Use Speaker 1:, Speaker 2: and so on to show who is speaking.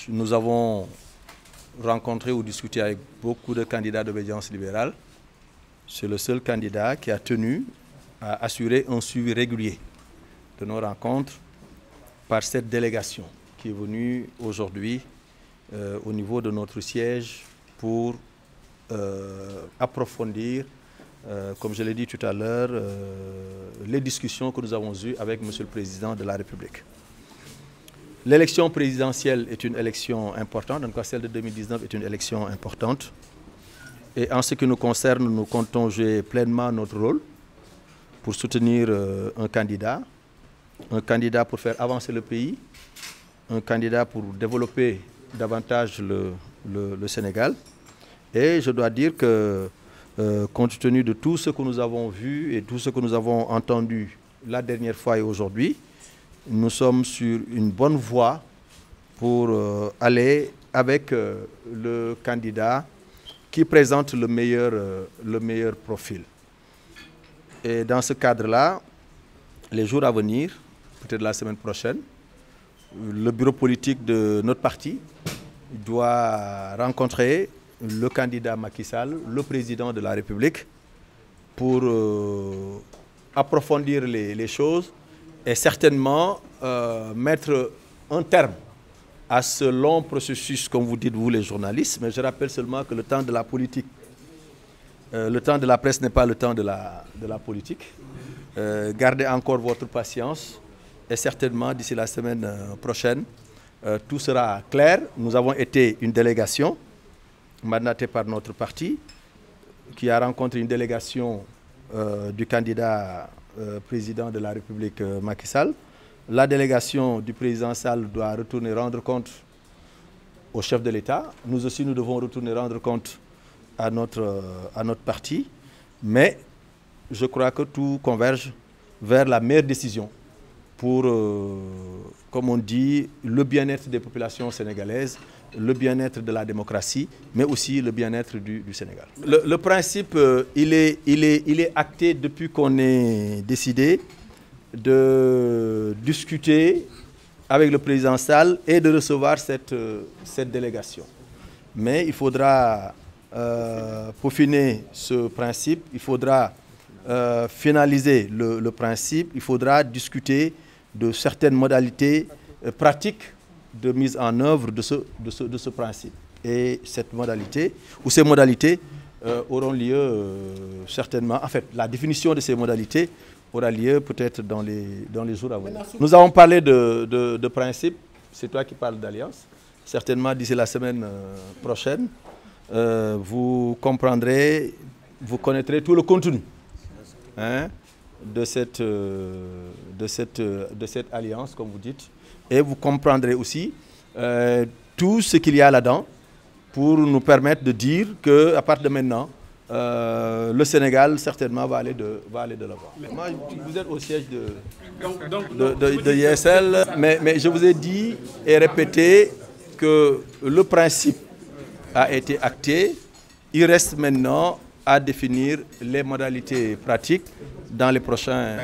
Speaker 1: nous avons rencontré ou discuté avec beaucoup de candidats d'obédience libérale. C'est le seul candidat qui a tenu à assurer un suivi régulier de nos rencontres par cette délégation qui est venue aujourd'hui au niveau de notre siège pour approfondir, comme je l'ai dit tout à l'heure, les discussions que nous avons eues avec M. le Président de la République. L'élection présidentielle est une élection importante, en tout cas celle de 2019 est une élection importante. Et en ce qui nous concerne, nous comptons jouer pleinement notre rôle pour soutenir un candidat pour faire avancer le pays, un candidat pour développer davantage le Sénégal. Et je dois dire que, compte tenu de tout ce que nous avons vu et tout ce que nous avons entendu la dernière fois et aujourd'hui, nous sommes sur une bonne voie pour aller avec le candidat qui présente le meilleur profil. Et dans ce cadre-là, les jours à venir, peut-être la semaine prochaine, le bureau politique de notre parti doit rencontrer le candidat Macky Sall, le président de la République, pour approfondir les choses et certainement mettre un terme à ce long processus, comme vous dites vous les journalistes. Mais je rappelle seulement que le temps de la politique, le temps de la presse n'est pas le temps de la politique. Gardez encore votre patience et certainement d'ici la semaine prochaine, tout sera clair. Nous avons été une délégation mandatée par notre parti qui a rencontré une délégation du candidat président de la République Macky Sall. La délégation du président Sall doit retourner rendre compte au chef de l'État. Nous aussi, nous devons retourner rendre compte à notre parti. Mais je crois que tout converge vers la meilleure décision pour, comme on dit, le bien-être des populations sénégalaises, le bien-être de la démocratie, mais aussi le bien-être du Sénégal. Le principe, il est acté depuis qu'on ait décidé de discuter avec le président Sall et de recevoir cette délégation. Mais il faudra peaufiner ce principe, il faudra finaliser le principe, il faudra discuter de certaines modalités pratiques de mise en œuvre de ce principe. Et cette modalité, ou ces modalités auront lieu certainement, en fait, la définition de ces modalités aura lieu peut-être dans les jours à venir. Nous avons parlé de principe, c'est toi qui parles d'alliance. Certainement d'ici la semaine prochaine, vous comprendrez, vous connaîtrez tout le contenu de cette alliance, comme vous dites. Et vous comprendrez aussi tout ce qu'il y a là-dedans pour nous permettre de dire qu'à partir de maintenant, le Sénégal certainement va aller de l'avant. Moi, vous êtes au siège de ISL, mais je vous ai dit et répété que le principe a été acté. Il reste maintenant à définir les modalités pratiques dans les prochains.